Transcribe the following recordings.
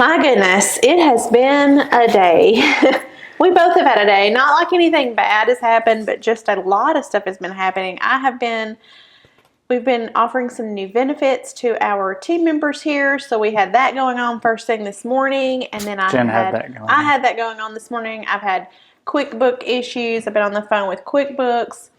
My goodness, it has been a day. We both have had a day. Not like anything bad has happened, but just a lot of stuff has been happening. We've been offering some new benefits to our team members here. So we had that going on first thing this morning. And then I had that going on this morning. I've had QuickBook issues. I've been on the phone with QuickBooks.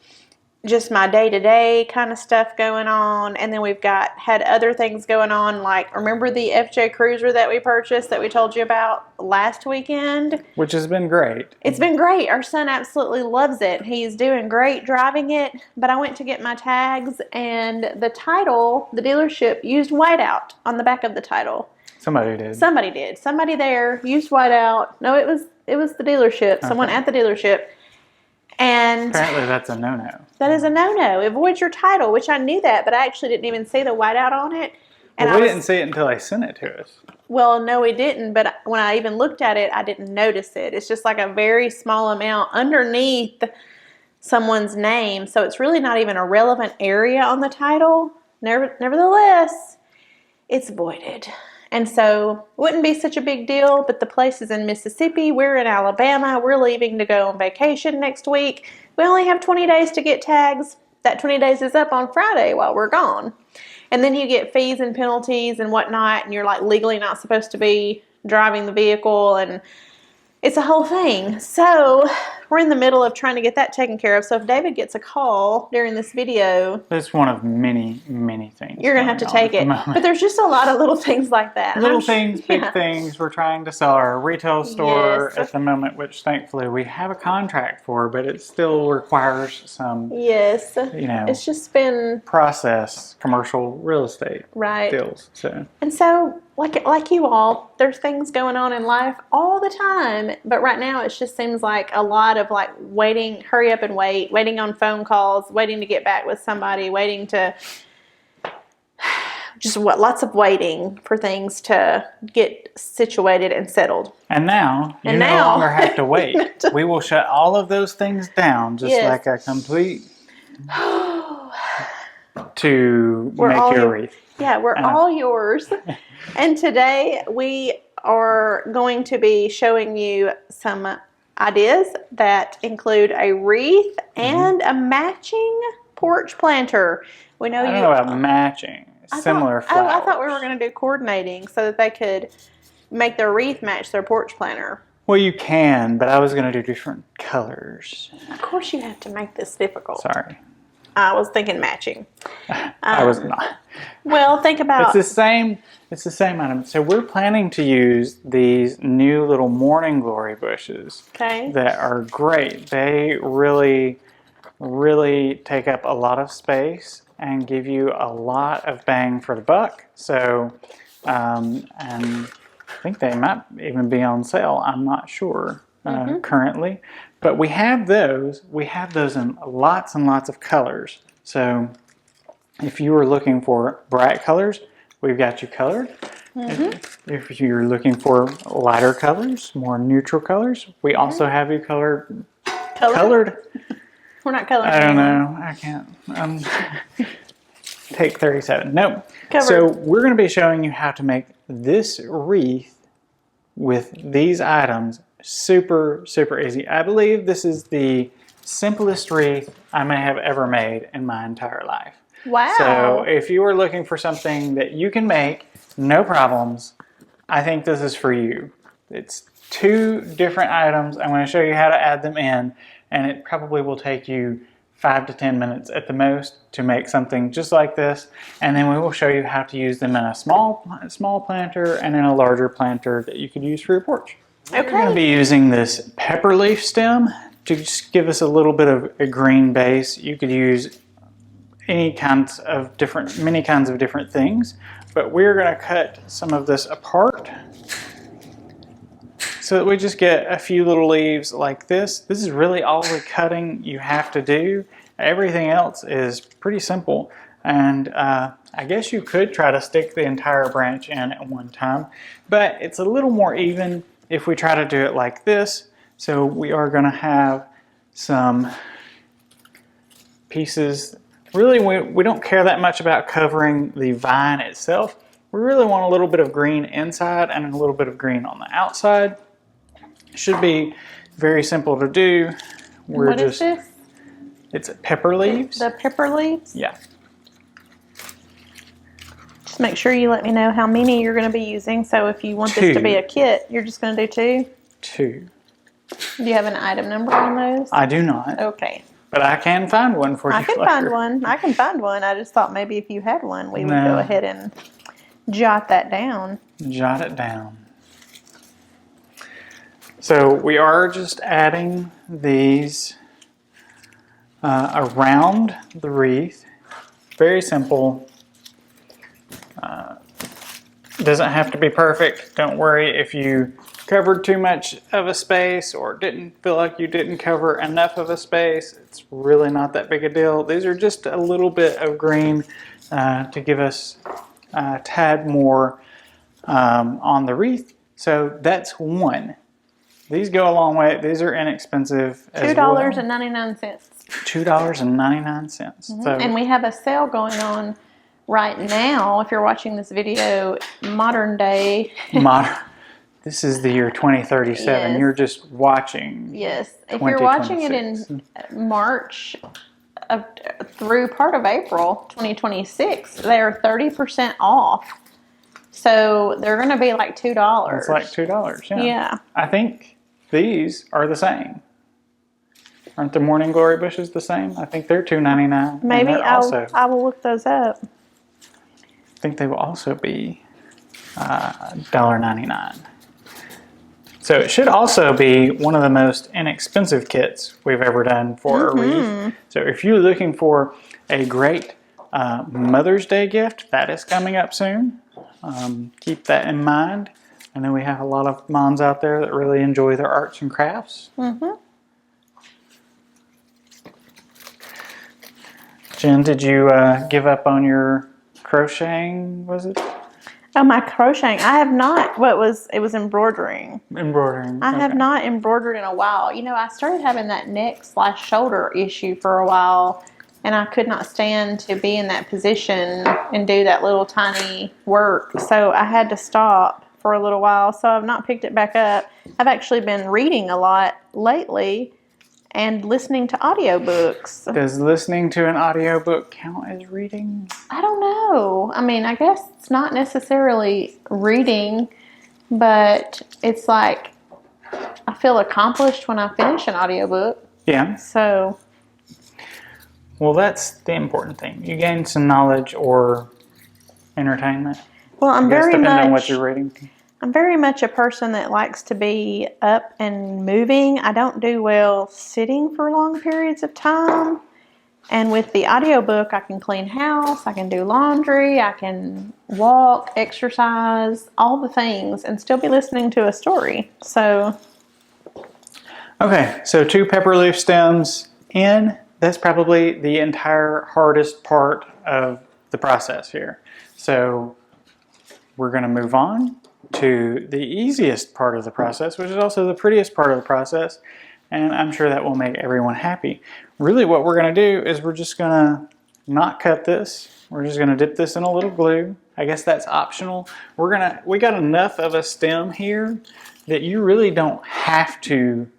Just my day-to-day kind of stuff going on. And then we've had other things going on, like remember the FJ Cruiser that we purchased that we told you about last weekend? Which has been great. It's been great. Our son absolutely loves it. He's doing great driving it. But I went to get my tags and the title, the dealership used whiteout on the back of the title. Somebody did. Somebody there used whiteout. No, it was the dealership. Okay. Someone at the dealership. And apparently that's a no-no. That is a no-no. It voids your title, which I knew that, but I actually didn't even see the whiteout on it. And we didn't see it until they sent it to us. Well, no, we didn't, but when I even looked at it, I didn't notice it. It's just like a very small amount underneath someone's name, so it's really not even a relevant area on the title. Nevertheless, it's voided. And so it wouldn't be such a big deal, but the place is in Mississippi. We're in Alabama. We're leaving to go on vacation next week. We only have 20 days to get tags. That 20 days is up on Friday while we're gone. And then you get fees and penalties and whatnot, and you're like legally not supposed to be driving the vehicle, and it's a whole thing. So we're in the middle of trying to get that taken care of. So if David gets a call during this video, it's one of many, many things. You're going to have to take it. But there's just a lot of little things like that. Little things, big things. We're trying to sell our retail store at the moment, which thankfully we have a contract for, but it still requires some, it's just been process, commercial real estate deals. And so like you all, there's things going on in life all the time, but right now it just seems like a lot of like waiting, hurry up and waiting on phone calls, waiting to get back with somebody, lots of waiting for things to get situated and settled. And now you no longer have to wait. We will shut all of those things down, just like a complete to make your wreath. Yeah, we're all yours. And today we are going to be showing you some ideas that include a wreath and a matching porch planter. I don't know about matching. Similar flowers. I thought we were going to do coordinating so that they could make their wreath match their porch planter. Well, you can, but I was going to do different colors. Of course you have to make this difficult. Sorry. I was thinking matching. I was not. Well, think about... It's the same item. So we're planning to use these new little morning glory bushes. Okay. That are great. They really, really take up a lot of space and give you a lot of bang for the buck. So, and I think they might even be on sale. I'm not sure currently. But we have those. We have those in lots and lots of colors. So if you were looking for bright colors, we've got you colored. If you're looking for lighter colors, more neutral colors, we also have you colored. We're not colored. I don't know. I can't. Take 37. Nope. Covered. So we're going to be showing you how to make this wreath with these items. Super, super easy. I believe this is the simplest wreath I may have ever made in my entire life. Wow. So if you are looking for something that you can make, no problems, I think this is for you. It's 2 different items. I'm going to show you how to add them in, and it probably will take you 5 to 10 minutes at the most to make something just like this. And then we will show you how to use them in a small planter and in a larger planter that you could use for your porch. Okay. We're going to be using this pepper leaf stem to just give us a little bit of a green base. You could use many kinds of different things, but we're going to cut some of this apart so that we just get a few little leaves like this. This is really all the cutting you have to do. Everything else is pretty simple, and I guess you could try to stick the entire branch in at one time, but it's a little more even if we try to do it like this. So we are going to have some pieces. Really, we don't care that much about covering the vine itself. we really want a little bit of green inside and a little bit of green on the outside. Should be very simple to do. What is this? It's pepper leaves. The pepper leaves? Yeah. Just make sure you let me know how many you're going to be using. So if you want this to be a kit, you're just going to do 2? 2. Do you have an item number on those? I do not. Okay. But I can find one for you. I can find one. I can find one. I just thought maybe if you had one, we would go ahead and jot that down. Jot it down. So we are just adding these around the wreath. Very simple. Doesn't have to be perfect. Don't worry if you covered too much of a space or didn't feel like you didn't cover enough of a space. It's really not that big a deal. These are just a little bit of green to give us a tad more on the wreath. So that's one. These go a long way. These are inexpensive as well. $2.99. $2.99. So, and we have a sale going on right now. If you're watching this video, modern day. This is the year 2037. Yes. You're just watching. Yes. If you're watching it in March through part of April 2026, they're 30% off. So they're going to be like $2. It's like $2. Yeah. Yeah. I think these are the same. Aren't the Morning Glory bushes the same? I think they're $2.99. Maybe I will look those up. I think they will also be $1.99. So it should also be one of the most inexpensive kits we've ever done for a wreath. So if you're looking for a great Mother's Day gift, that is coming up soon. Keep that in mind. I know we have a lot of moms out there that really enjoy their arts and crafts. Jen, did you give up on your crocheting, was it? Oh, my crocheting. I have not. It was embroidering. Embroidering. I have not embroidered in a while. You know, I started having that neck/shoulder issue for a while, and I could not stand to be in that position and do that little tiny work. So I had to stop for a little while. So I've not picked it back up. I've actually been reading a lot lately and listening to audiobooks. Does listening to an audiobook count as reading? I don't know. I mean, I guess it's not necessarily reading, but it's like I feel accomplished when I finish an audiobook. Yeah. So, well, that's the important thing. You gain some knowledge or entertainment. Well, depending on what you're reading. I'm very much a person that likes to be up and moving. I don't do well sitting for long periods of time. And with the audiobook, I can clean house, I can do laundry, I can walk, exercise, all the things, and still be listening to a story. So, okay, so 2 pepper leaf stems in. That's probably the entire hardest part of the process here. So we're going to move on to the easiest part of the process, which is also the prettiest part of the process, and I'm sure that will make everyone happy. Really what we're going to do is we're just going to not cut this. We're just going to dip this in a little glue. I guess that's optional. We got enough of a stem here that you really don't have to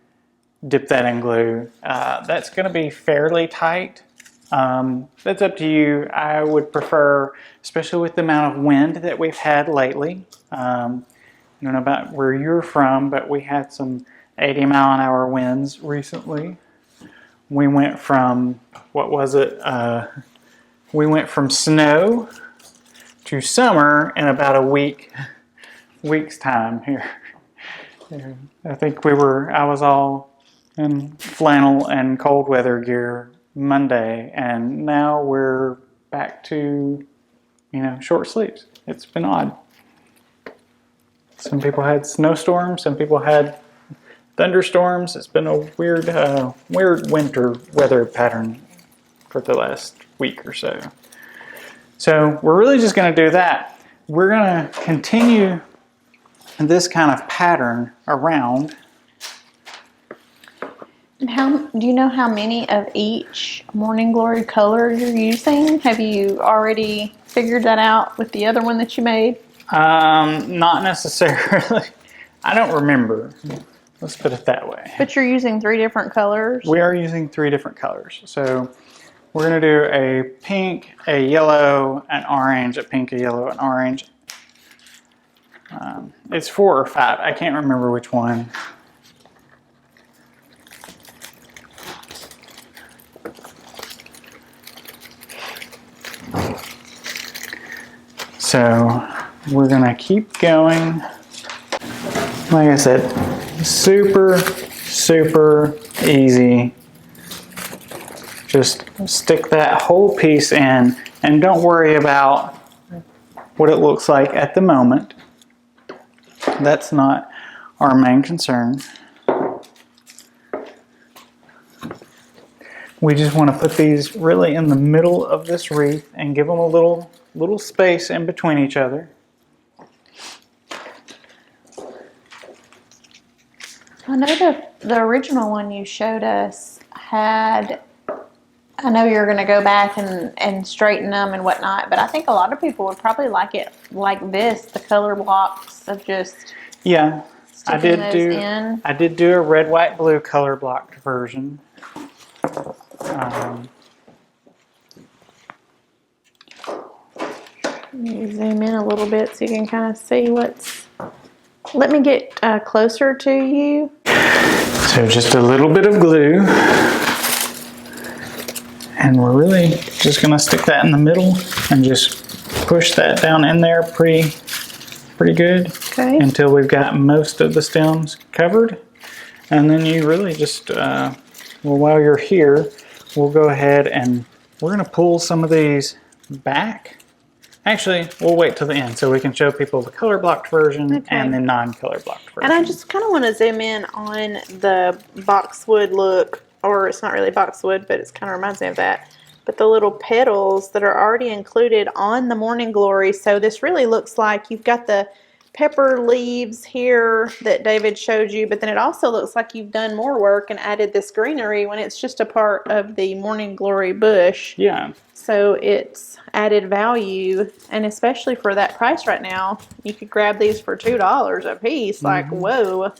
dip that in glue. That's going to be fairly tight. That's up to you. I would prefer, especially with the amount of wind that we've had lately. I don't know about where you're from, but we had some 80-mile-an-hour winds recently. We went from, what was it? We went from snow to summer in about a week's time here. I think I was all in flannel and cold weather gear Monday, and now we're back to, short sleeves. It's been odd. Some people had snowstorms, some people had thunderstorms. It's been a weird winter weather pattern for the last week or so. So we're really just going to do that. We're going to continue this kind of pattern around. Do you know how many of each Morning Glory color you're using? Have you already figured that out with the other one that you made? Not necessarily. I don't remember. Let's put it that way. But you're using 3 different colors? We are using 3 different colors. So we're going to do a pink, a yellow, an orange, a pink, a yellow, an orange. It's 4 or 5. I can't remember which one. So we're going to keep going. Like I said, super, super easy. Just stick that whole piece in and don't worry about what it looks like at the moment. That's not our main concern. We just want to put these really in the middle of this wreath and give them a little space in between each other. I know the original one you showed us had, I know you're going to go back and straighten them and whatnot, but I think a lot of people would probably like it like this, the color blocks of just Yeah, I sticking did those in. I did do a red, white, blue color blocked version. You zoom in a little bit so you can kind of see what's. Let me get closer to you. So just a little bit of glue. And we're really just going to stick that in the middle and just push that down in there pretty good. Okay. Until we've got most of the stems covered. And then you really just, well, while you're here, we'll go ahead and we're going to pull some of these back. Actually, we'll wait till the end so we can show people the color blocked version and the non-color blocked version. And I just kind of want to zoom in on the boxwood look, or it's not really boxwood, but it kind of reminds me of that. But the little petals that are already included on the Morning Glory. So this really looks like you've got the pepper leaves here that David showed you, but then it also looks like you've done more work and added this greenery when it's just a part of the Morning Glory bush. Yeah. So it's added value, and especially for that price right now, you could grab these for $2 a piece. Like, whoa.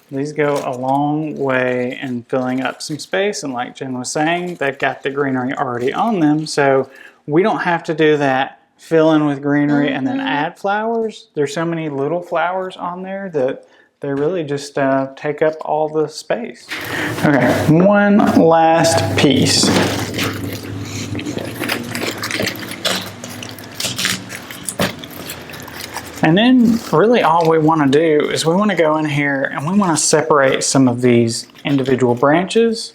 These go a long way in filling up some space, and like Jen was saying, they've got the greenery already on them, so we don't have to do that, fill in with greenery and then add flowers. There's so many little flowers on there that they really just take up all the space. Okay, one last piece. And then really all we want to do is we want to go in here and we want to separate some of these individual branches.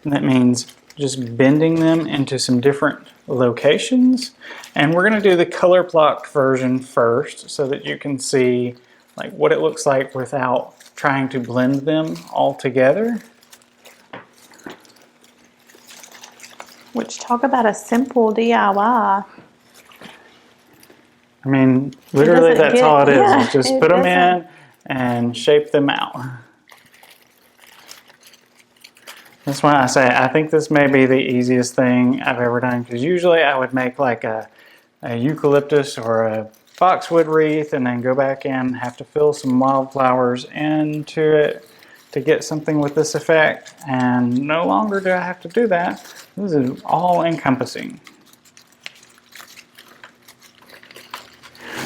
And that means just bending them into some different locations. And we're going to do the color blocked version first so that you can see like what it looks like without trying to blend them all together. Which, talk about a simple DIY. I mean, literally that's all it is. Yeah, Just put them in and shape them out. That's why I say I think this may be the easiest thing I've ever done, because usually I would make like a eucalyptus or a boxwood wreath and then go back in and have to fill some wildflowers into it to get something with this effect, and no longer do I have to do that. This is all encompassing.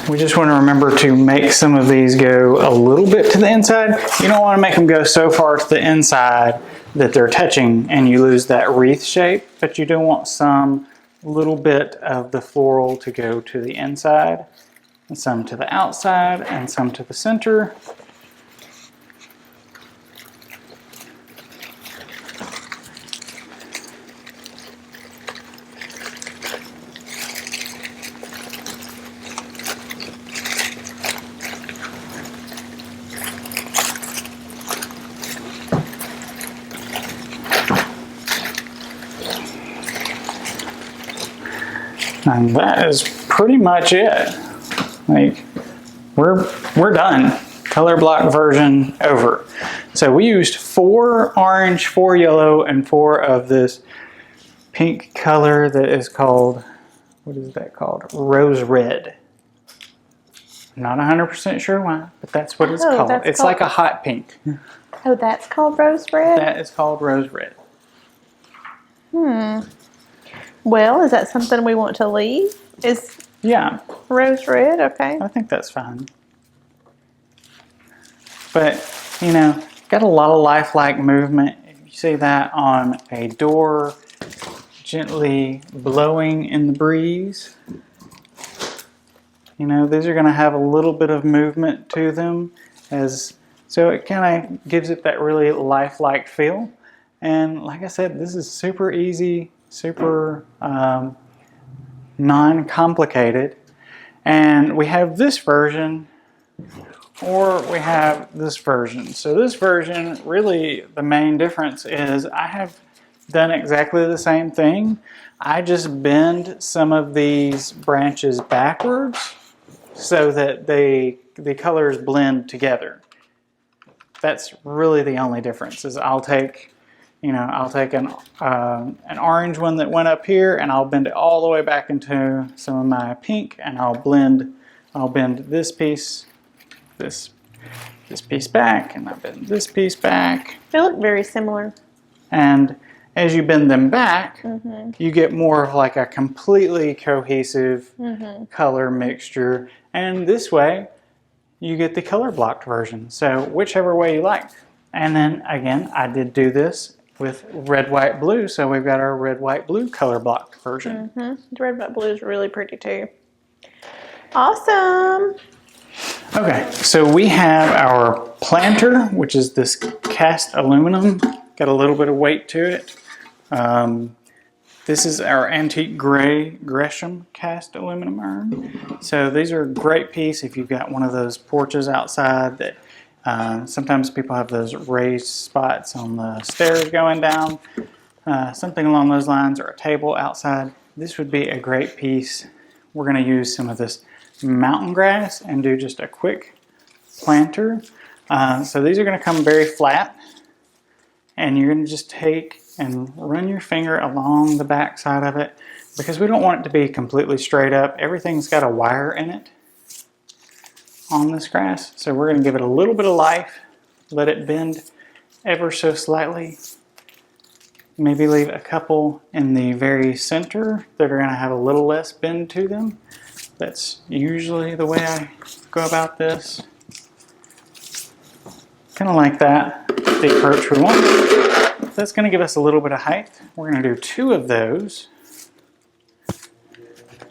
We just want to remember to make some of these go a little bit to the inside. You don't want to make them go so far to the inside that they're touching and you lose that wreath shape, but you do want some little bit of the floral to go to the inside, and some to the outside, and some to the center. And that is pretty much it. Like, we're done. Color block version over. So we used 4 orange, 4 yellow, and 4 of this pink color that is called what is that called? Rose red. I'm not 100% sure why, but that's what it's called. It's like a hot pink. Oh, that's called rose red? That is called rose red. Well, is that something we want to leave? Yeah. Rose red, okay. I think that's fine. But, you know, got a lot of lifelike movement. You see that on a door, gently blowing in the breeze. You know, these are going to have a little bit of movement to them, so it kind of gives it that really lifelike feel. And like I said, this is super easy, super non-complicated. And we have this version, or we have this version. So this version, really the main difference is I have done exactly the same thing. I just bend some of these branches backwards so that the colors blend together. That's really the only difference. Is I'll take an orange one that went up here, and I'll bend it all the way back into some of my pink, and I'll bend this piece, this piece back, and I'll bend this piece back. They look very similar. And as you bend them back, you get more of like a completely cohesive color mixture. And this way, you get the color blocked version. So whichever way you like. And then again, I did do this with red, white, blue. So we've got our red, white, blue color blocked version. The red, white, blue is really pretty too. Awesome. Okay, so we have our planter, which is this cast aluminum. Got a little bit of weight to it. This is our antique gray Gresham cast aluminum urn. So these are a great piece if you've got one of those porches outside that sometimes people have those raised spots on the stairs going down. Something along those lines, or a table outside. This would be a great piece. We're going to use some of this mountain grass and do just a quick planter. So these are going to come very flat, and you're going to just take and run your finger along the back side of it, because we don't want it to be completely straight up. Everything's got a wire in it on this grass, so we're going to give it a little bit of life, let it bend ever so slightly. Maybe leave a couple in the very center that are going to have a little less bend to them. That's usually the way I go about this. Kind of like that, the approach we want. That's going to give us a little bit of height. We're going to do 2 of those.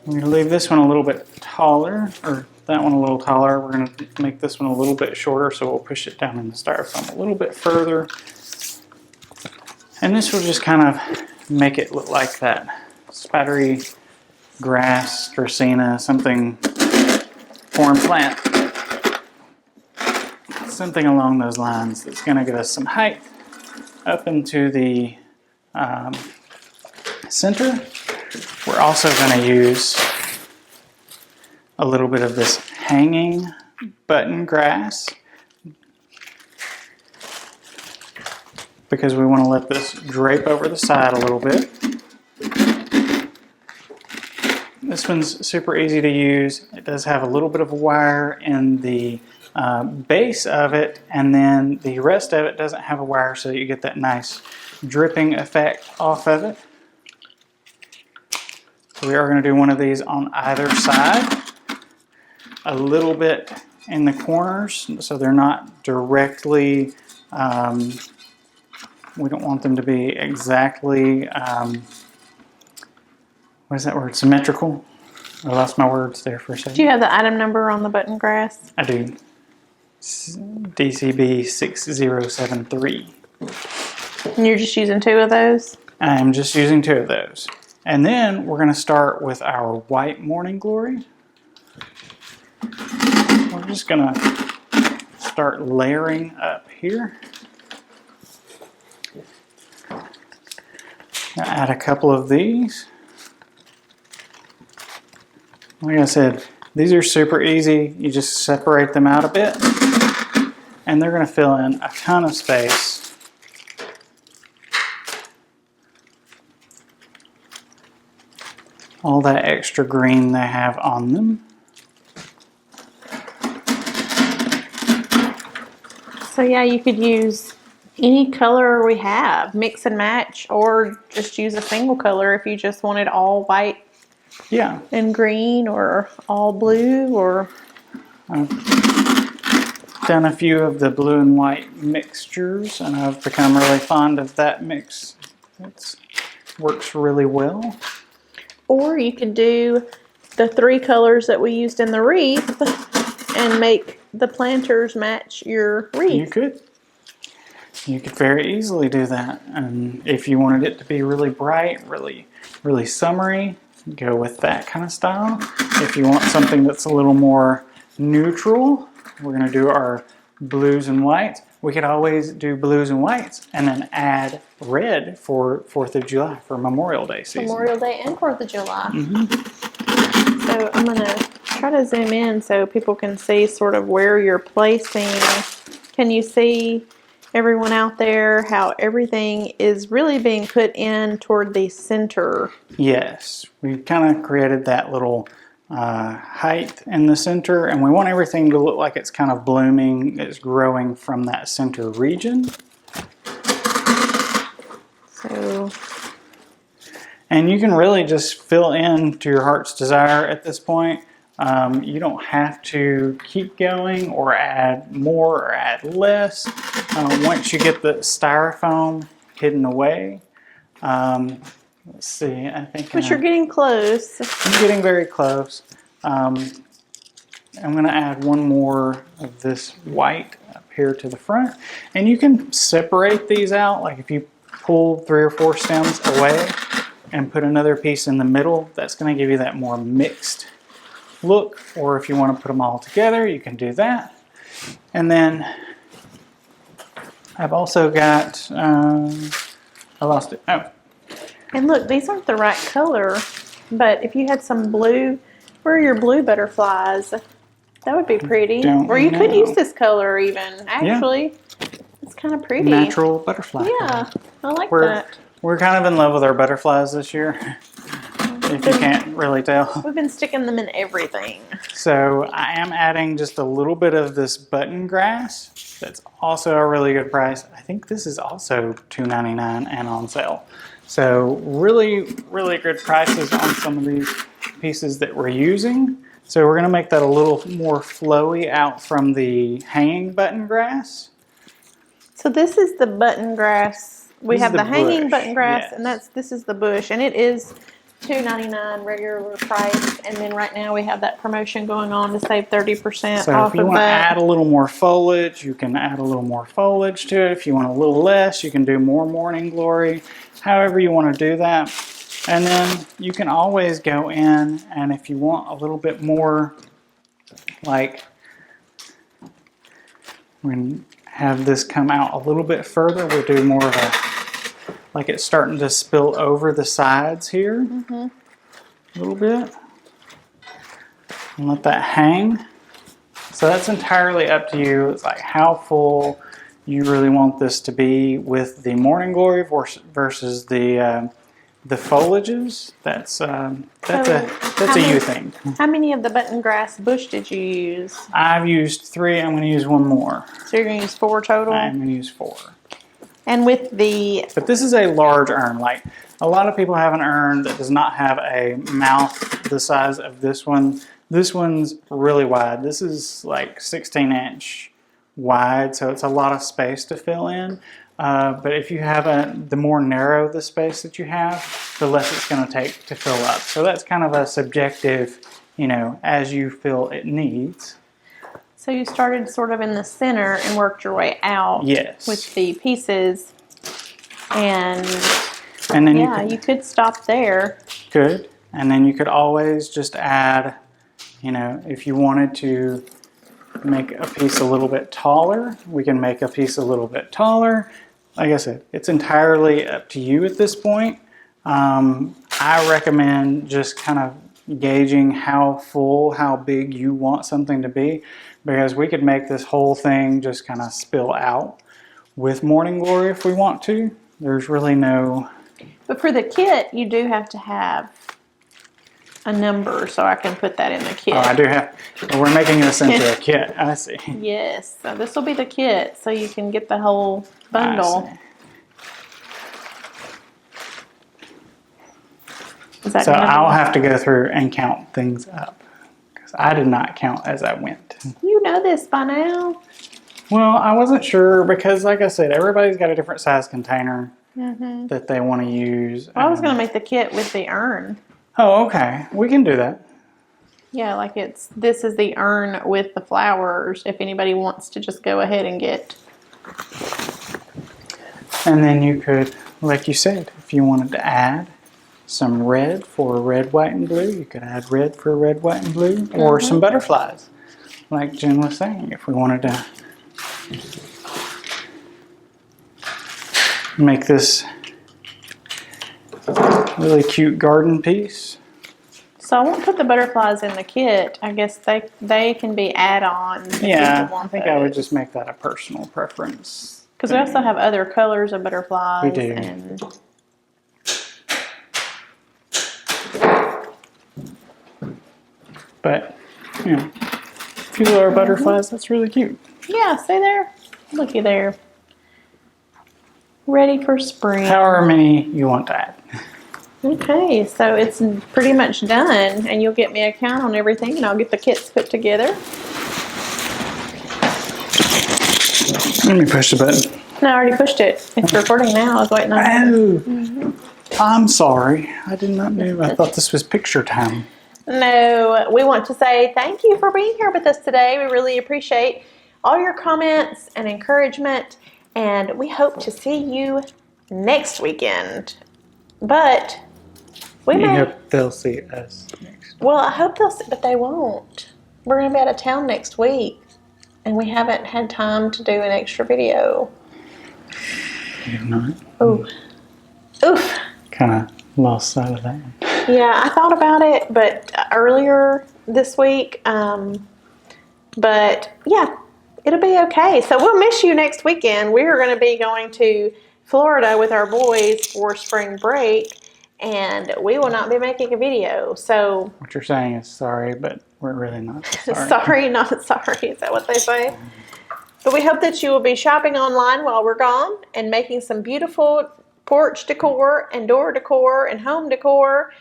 We're going to leave this one a little bit taller, or that one a little taller. We're going to make this one a little bit shorter, so we'll push it down in the styrofoam a little bit further. And this will just kind of make it look like that spattery grass, dracaena, something, foreign plant. Something along those lines that's going to give us some height up into the center. We're also going to use a little bit of this hanging button grass, because we want to let this drape over the side a little bit. This one's super easy to use. It does have a little bit of a wire in the base of it, and then the rest of it doesn't have a wire, so you get that nice dripping effect off of it. So we are going to do one of these on either side, a little bit in the corners, so they're not directly, we don't want them to be exactly, what is that word, symmetrical? I lost my words there for a second. Do you have the item number on the button grass? I do. DCB 6073. And you're just using 2 of those? I'm just using 2 of those. And then we're going to start with our white morning glory. We're just going to start layering up here. Add a couple of these. Like I said, these are super easy. You just separate them out a bit, and they're going to fill in a ton of space. all that extra green they have on them. So yeah, you could use any color we have, mix and match, or just use a single color if you just wanted all white Yeah. and green, or all blue, or I've done a few of the blue and white mixtures, and I've become really fond of that mix. It works really well. or you could do the 3 colors that we used in the wreath and make the planters match your wreath. You could. You could very easily do that. And if you wanted it to be really bright, really summery, go with that kind of style. If you want something that's a little more neutral, we're going to do our blues and whites. We could always do blues and whites and then add red for 4th of July, for Memorial Day season. Memorial Day and 4th of July. So I'm going to try to zoom in so people can see sort of where you're placing. Can you see, everyone out there, how everything is really being put in toward the center? Yes, we kind of created that little height in the center, and we want everything to look like it's kind of blooming, it's growing from that center region. So, and you can really just fill in to your heart's desire at this point. You don't have to keep going or add more or add less. Once you get the styrofoam hidden away, let's see, I think... But you're getting close. I'm getting very close. I'm going to add one more of this white up here to the front. And you can separate these out, like if you pull 3 or 4 stems away and put another piece in the middle, that's going to give you that more mixed look. Or if you want to put them all together, you can do that. And then I've also got, I lost it. Oh. And look, these aren't the right color, but if you had some blue, where are your blue butterflies? That would be pretty. Or you could use this color even, actually. Yeah. It's kind of pretty. Natural butterfly. Yeah, I like that. We're kind of in love with our butterflies this year, if you can't really tell. We've been sticking them in everything. So I am adding just a little bit of this button grass. That's also a really good price. I think this is also $2.99 and on sale. So really good prices on some of these pieces that we're using. So we're going to make that a little more flowy out from the hanging button grass. So this is the button grass. We have the hanging button grass, and this is the bush, and it is $2.99 regular price. And then right now we have that promotion going on to save 30% so off if you of want that. to add a little more foliage, you can add a little more foliage to it. If you want a little less, you can do more morning glory. However you want to do that. And then you can always go in, and if you want a little bit more, like, we can have this come out a little bit further. We'll do more of a, like it's starting to spill over the sides here a little bit. And let that hang. So that's entirely up to you. It's like how full you really want this to be with the morning glory versus the foliages. That's a you thing. How many of the button grass bush did you use? I've used 3. I'm going to use 1 more. So you're going to use 4 total? I'm going to use 4. And with the... But this is a large urn. Like a lot of people have an urn that does not have a mouth the size of this one. This one's really wide. This is like 16-inch wide, so it's a lot of space to fill in. But if you have the more narrow the space that you have, the less it's going to take to fill up. So that's kind of a subjective, as you feel it needs. So you started sort of in the center and worked your way out. Yes. With the pieces. And then you could stop there. Good. And then you could always just add, if you wanted to make a piece a little bit taller, we can make a piece a little bit taller. Like I said, it's entirely up to you at this point. I recommend just kind of gauging how big you want something to be, because we could make this whole thing just kind of spill out with morning glory if we want to. There's really no... But for the kit, you do have to have a number so I can put that in the kit. Oh, I do have. Well, we're making this into a kit. I see. Yes, so this will be the kit, so you can get the whole bundle. Is that So gonna I'll be- have to go through and count things up because I did not count as I went. You know this by now. Well, I wasn't sure because, like I said, everybody's got a different size container that they want to use. Well, I was going to make the kit with the urn. Oh, okay. We can do that. Yeah, like this is the urn with the flowers if anybody wants to just go ahead and get. And then you could, like you said, if you wanted to add some red for red, white, and blue, you could add red for red, white, and blue, or some butterflies, like Jen was saying, if we wanted to make this really cute garden piece. So I won't put the butterflies in the kit. I guess they can be add-ons. Yeah, I think I would just make that a personal preference. Because we also have other colors of butterflies. We do. And but, you know, if you love butterflies, that's really cute. yeah, see there? Looky there. Ready for spring. However many you want to add. Okay, so it's pretty much done, and you'll get me a count on everything, and I'll get the kits put together. Let me push the button. No, I already pushed it. It's recording now. I was waiting on it. Oh, I'm sorry. I did not know. I thought this was picture time. No, we want to say thank you for being here with us today. We really appreciate all your comments and encouragement, and we hope to see you next weekend. But we You may. hope they'll see us next. Well, I hope they'll see, but they won't. We're going to be out of town next week, and we haven't had time to do an extra video. You've not. Ooh. Oof. Kind of lost sight of that one. Yeah, I thought about it, but earlier this week. But yeah, it'll be okay. So we'll miss you next weekend. We are going to be going to Florida with our boys for spring break, and we will not be making a video. So What you're saying is sorry, but we're really not sorry. sorry, not sorry. Is that what they say? But we hope that you will be shopping online while we're gone and making some beautiful porch decor and door decor and home decor.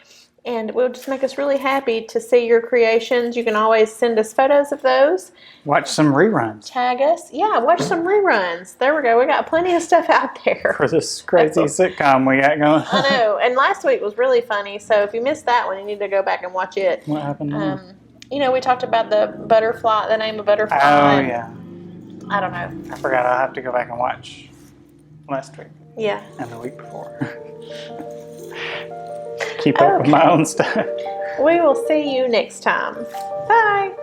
And it will just make us really happy to see your creations. You can always send us photos of those. Watch some reruns Tag us. Yeah, watch some reruns. There we go. We got plenty of stuff out there. for this crazy sitcom we got going. I know. And last week was really funny. So if you missed that one, you need to go back and watch it. What happened there? You know, we talked about the butterfly, the name of butterfly. Oh, yeah. I don't know. I forgot. I'll have to go back and watch last week Yeah. and the week before. Keep up with my own stuff. We will see you next time. Bye.